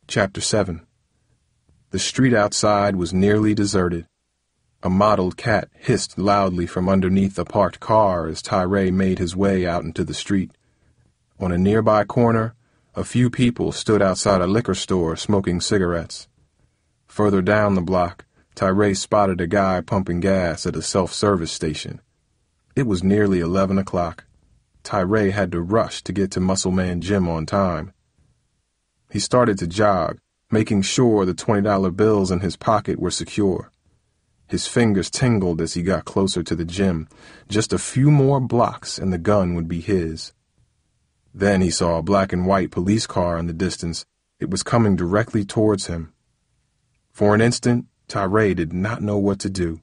Chapter 7. The street outside was nearly deserted. A mottled cat hissed loudly from underneath a parked car as Tyray made his way out into the street. On a nearby corner, a few people stood outside a liquor store smoking cigarettes. Further down the block, Tyray spotted a guy pumping gas at a self-service station. It was nearly 11 o'clock. Tyray had to rush to get to Muscle Man Jim on time. He started to jog, making sure the $20 bills in his pocket were secure. His fingers tingled as he got closer to the gym. Just a few more blocks and the gun would be his. Then he saw a black and white police car in the distance. It was coming directly towards him. For an instant, Tyray did not know what to do.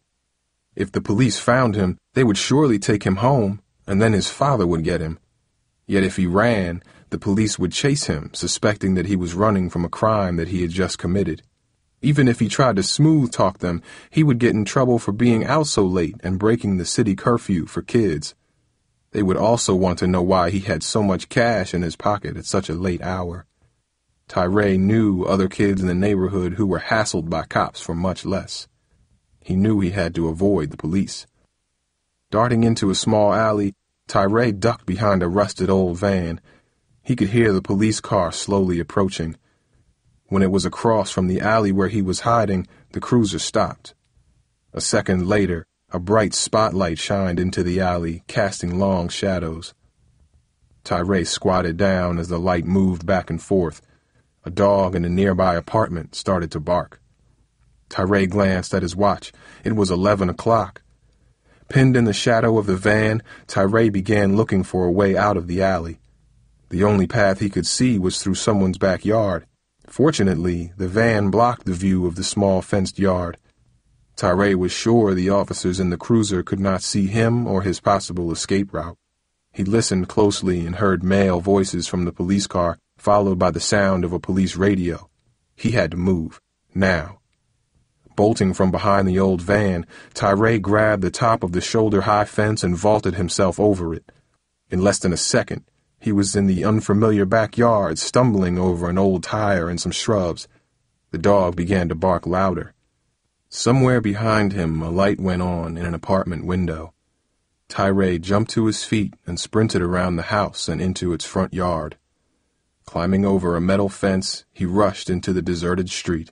If the police found him, they would surely take him home, and then his father would get him. Yet if he ran, the police would chase him, suspecting that he was running from a crime that he had just committed. Even if he tried to smooth talk them, he would get in trouble for being out so late and breaking the city curfew for kids. They would also want to know why he had so much cash in his pocket at such a late hour. Tyray knew other kids in the neighborhood who were hassled by cops for much less. He knew he had to avoid the police. Darting into a small alley, Tyray ducked behind a rusted old van. He could hear the police car slowly approaching. When it was across from the alley where he was hiding, the cruiser stopped. A second later, a bright spotlight shined into the alley, casting long shadows. Tyray squatted down as the light moved back and forth. A dog in a nearby apartment started to bark. Tyray glanced at his watch. It was 11 o'clock. Pinned in the shadow of the van, Tyray began looking for a way out of the alley. The only path he could see was through someone's backyard. Fortunately, the van blocked the view of the small fenced yard. Tyray was sure the officers in the cruiser could not see him or his possible escape route. He listened closely and heard male voices from the police car, followed by the sound of a police radio. He had to move, now. Bolting from behind the old van, Tyray grabbed the top of the shoulder-high fence and vaulted himself over it. In less than a second, he was in the unfamiliar backyard, stumbling over an old tire and some shrubs. The dog began to bark louder. Somewhere behind him, a light went on in an apartment window. Tyray jumped to his feet and sprinted around the house and into its front yard. Climbing over a metal fence, he rushed into the deserted street.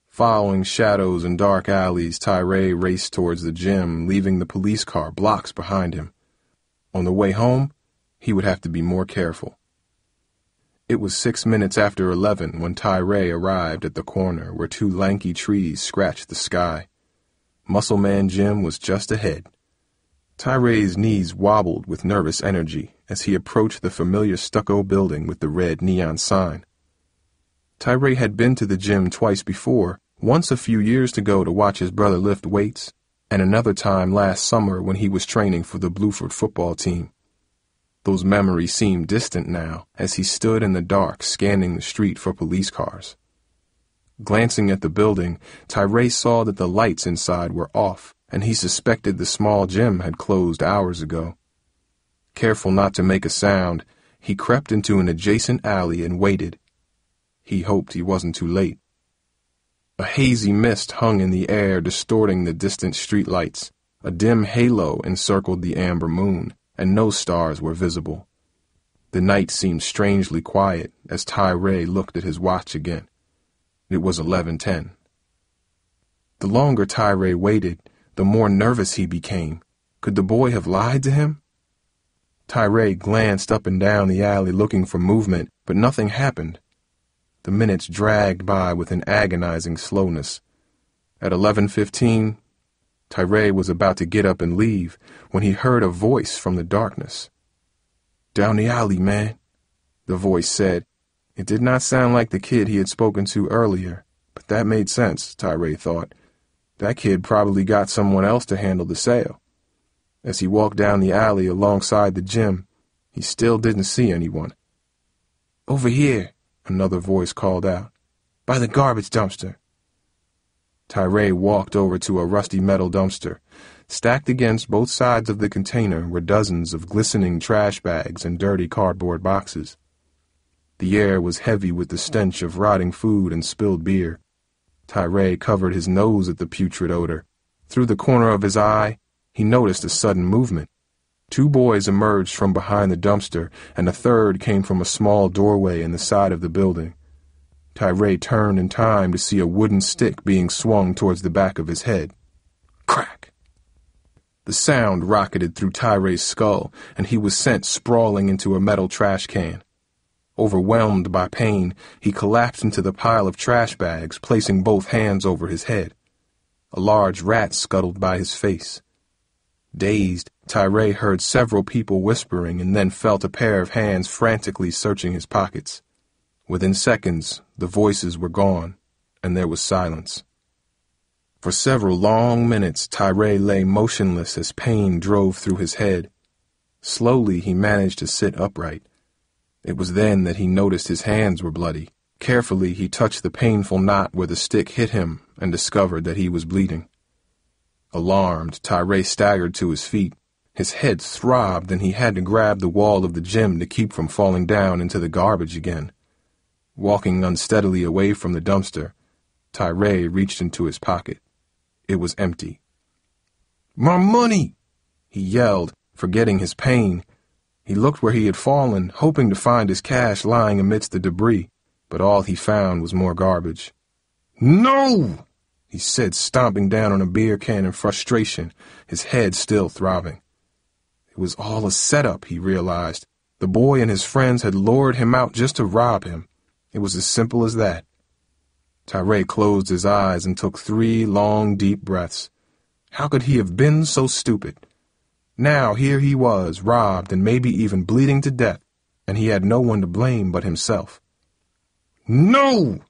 Following shadows and dark alleys, Tyray raced towards the gym, leaving the police car blocks behind him. On the way home, he would have to be more careful. It was 6 minutes after 11 when Tyray arrived at the corner where two lanky trees scratched the sky. Muscle Man Jim was just ahead. Tyray's knees wobbled with nervous energy as he approached the familiar stucco building with the red neon sign. Tyray had been to the gym twice before, once a few years ago to watch his brother lift weights, and another time last summer when he was training for the Bluford football team. Those memories seemed distant now as he stood in the dark scanning the street for police cars. Glancing at the building, Tyray saw that the lights inside were off, and he suspected the small gym had closed hours ago. Careful not to make a sound, he crept into an adjacent alley and waited. He hoped he wasn't too late. A hazy mist hung in the air, distorting the distant street lights. A dim halo encircled the amber moon, and no stars were visible. The night seemed strangely quiet as Tyray looked at his watch again. It was 11:10. The longer Tyray waited, the more nervous he became. Could the boy have lied to him? Tyray glanced up and down the alley looking for movement, but nothing happened. The minutes dragged by with an agonizing slowness. At 11:15, Tyray was about to get up and leave when he heard a voice from the darkness. "Down the alley, man," the voice said. It did not sound like the kid he had spoken to earlier, but that made sense, Tyray thought. That kid probably got someone else to handle the sale. As he walked down the alley alongside the gym, he still didn't see anyone. "Over here," another voice called out. "By the garbage dumpster." Tyray walked over to a rusty metal dumpster. Stacked against both sides of the container were dozens of glistening trash bags and dirty cardboard boxes. The air was heavy with the stench of rotting food and spilled beer. Tyray covered his nose at the putrid odor. Through the corner of his eye, he noticed a sudden movement. 2 boys emerged from behind the dumpster, and a third came from a small doorway in the side of the building. Tyray turned in time to see a wooden stick being swung towards the back of his head. Crack! The sound rocketed through Tyray's skull, and he was sent sprawling into a metal trash can. Overwhelmed by pain, he collapsed into the pile of trash bags, placing both hands over his head. A large rat scuttled by his face. Dazed, Tyray heard several people whispering and then felt a pair of hands frantically searching his pockets. Within seconds, the voices were gone, and there was silence. For several long minutes, Tyray lay motionless as pain drove through his head. Slowly, he managed to sit upright. It was then that he noticed his hands were bloody. Carefully, he touched the painful knot where the stick hit him and discovered that he was bleeding. Alarmed, Tyray staggered to his feet. His head throbbed and he had to grab the wall of the gym to keep from falling down into the garbage again. Walking unsteadily away from the dumpster, Tyray reached into his pocket. It was empty. "My money!" he yelled, forgetting his pain. He looked where he had fallen, hoping to find his cash lying amidst the debris, but all he found was more garbage. "No!" he said, stomping down on a beer can in frustration, his head still throbbing. It was all a setup, he realized. The boy and his friends had lured him out just to rob him. It was as simple as that. Tyray closed his eyes and took 3 long, deep breaths. How could he have been so stupid? Now here he was, robbed and maybe even bleeding to death, and he had no one to blame but himself. "No!"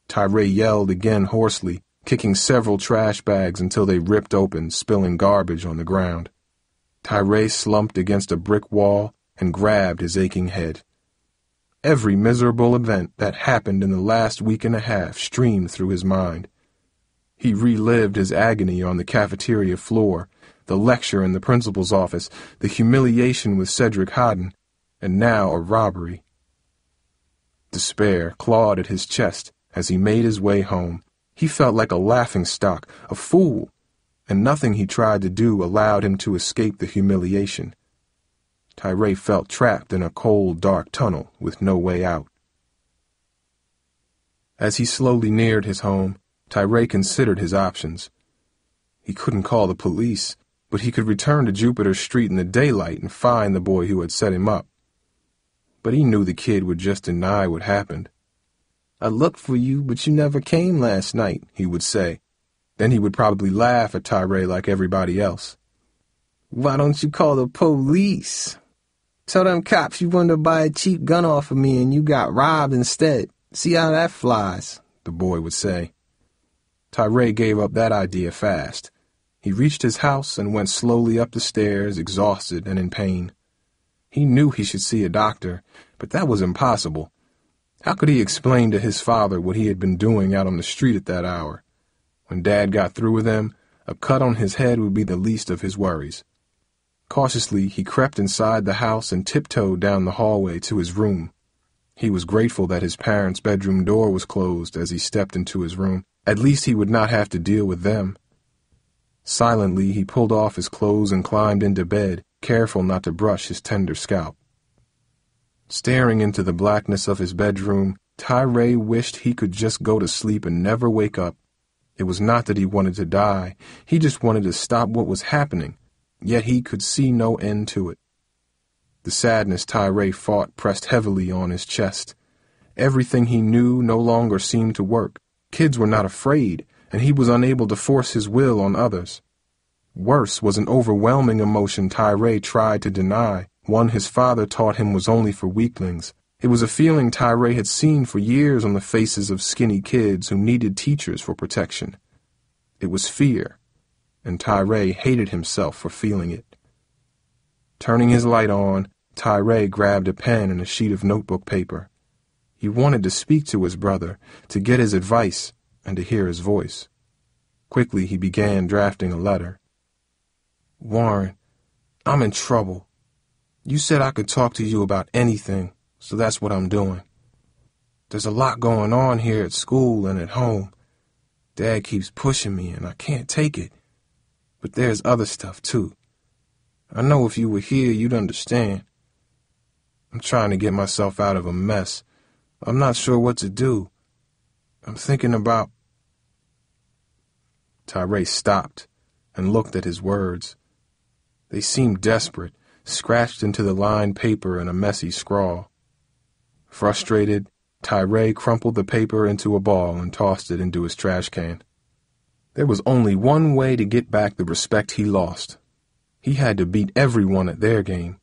Tyray yelled again hoarsely, kicking several trash bags until they ripped open, spilling garbage on the ground. Tyray slumped against a brick wall and grabbed his aching head. Every miserable event that happened in the last week and a half streamed through his mind. He relived his agony on the cafeteria floor, the lecture in the principal's office, the humiliation with Cedric Hodden, and now a robbery. Despair clawed at his chest as he made his way home. He felt like a laughingstock, a fool, and nothing he tried to do allowed him to escape the humiliation. Tyray felt trapped in a cold, dark tunnel with no way out. As he slowly neared his home, Tyray considered his options. He couldn't call the police, but he could return to Jupiter Street in the daylight and find the boy who had set him up. But he knew the kid would just deny what happened. "I looked for you, but you never came last night," he would say. Then he would probably laugh at Tyray like everybody else. "Why don't you call the police? Tell them cops you wanted to buy a cheap gun off of me and you got robbed instead. See how that flies," the boy would say. Tyray gave up that idea fast. He reached his house and went slowly up the stairs, exhausted and in pain. He knew he should see a doctor, but that was impossible. How could he explain to his father what he had been doing out on the street at that hour? When Dad got through with him, a cut on his head would be the least of his worries. Cautiously, he crept inside the house and tiptoed down the hallway to his room. He was grateful that his parents' bedroom door was closed as he stepped into his room. At least he would not have to deal with them. Silently, he pulled off his clothes and climbed into bed, careful not to brush his tender scalp. Staring into the blackness of his bedroom, Tyray wished he could just go to sleep and never wake up. It was not that he wanted to die. He just wanted to stop what was happening, yet he could see no end to it. The sadness Tyray fought pressed heavily on his chest. Everything he knew no longer seemed to work. Kids were not afraid, and he was unable to force his will on others. Worse was an overwhelming emotion Tyray tried to deny, one his father taught him was only for weaklings. It was a feeling Tyray had seen for years on the faces of skinny kids who needed teachers for protection. It was fear, and Tyray hated himself for feeling it. Turning his light on, Tyray grabbed a pen and a sheet of notebook paper. He wanted to speak to his brother, to get his advice, and to hear his voice. Quickly, he began drafting a letter. "Warren, I'm in trouble. You said I could talk to you about anything, so that's what I'm doing. There's a lot going on here at school and at home. Dad keeps pushing me and I can't take it. But there's other stuff too. I know if you were here, you'd understand. I'm trying to get myself out of a mess. I'm not sure what to do. I'm thinking about... Tyray stopped and looked at his words. They seemed desperate, scratched into the lined paper in a messy scrawl. Frustrated, Tyray crumpled the paper into a ball and tossed it into his trash can. There was only one way to get back the respect he lost. He had to beat everyone at their game.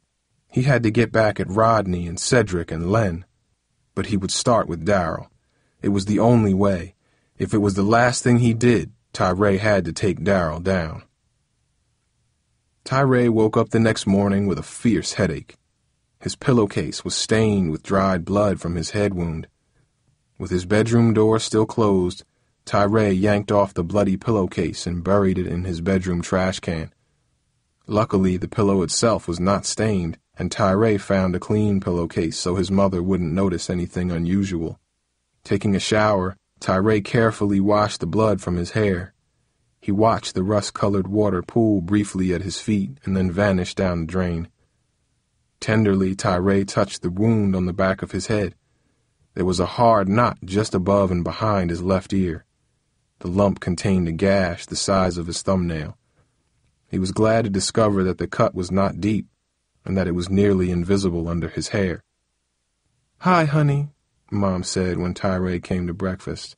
He had to get back at Rodney and Cedric and Len. But he would start with Darrell. It was the only way. If it was the last thing he did, Tyray had to take Darrell down. Tyray woke up the next morning with a fierce headache. His pillowcase was stained with dried blood from his head wound. With his bedroom door still closed, Tyray yanked off the bloody pillowcase and buried it in his bedroom trash can. Luckily, the pillow itself was not stained, and Tyray found a clean pillowcase so his mother wouldn't notice anything unusual. Taking a shower, Tyray carefully washed the blood from his hair. He watched the rust-colored water pool briefly at his feet and then vanish down the drain. Tenderly, Tyray touched the wound on the back of his head. There was a hard knot just above and behind his left ear. The lump contained a gash the size of his thumbnail. He was glad to discover that the cut was not deep and that it was nearly invisible under his hair. "Hi, honey," Mom said when Tyray came to breakfast.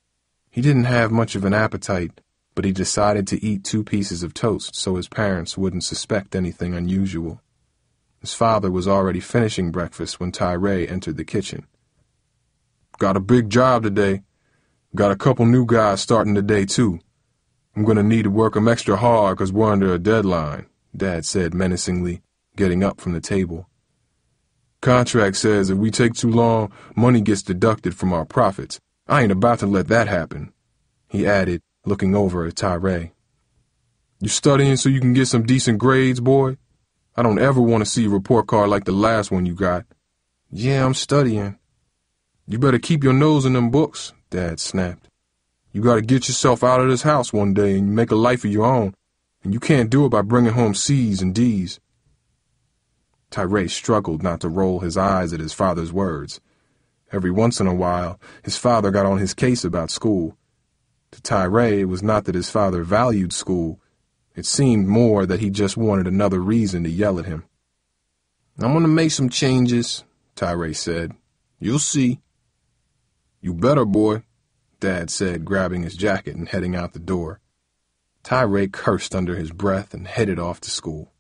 He didn't have much of an appetite, but he decided to eat 2 pieces of toast so his parents wouldn't suspect anything unusual. His father was already finishing breakfast when Tyray entered the kitchen. "Got a big job today. Got a couple new guys starting today, too. I'm going to need to work 'em extra hard 'cause we're under a deadline," Dad said menacingly, getting up from the table. "Contract says if we take too long, money gets deducted from our profits. I ain't about to let that happen," he added, looking over at Tyray. "You studying so you can get some decent grades, boy? I don't ever want to see a report card like the last one you got." "Yeah, I'm studying." "You better keep your nose in them books," Dad snapped. "You got to get yourself out of this house one day and make a life of your own, and you can't do it by bringing home C's and D's." Tyray struggled not to roll his eyes at his father's words. Every once in a while, his father got on his case about school. To Tyray, it was not that his father valued school. It seemed more that he just wanted another reason to yell at him. "I'm going to make some changes," Tyray said. "You'll see." "You better, boy," Dad said, grabbing his jacket and heading out the door. Tyray cursed under his breath and headed off to school.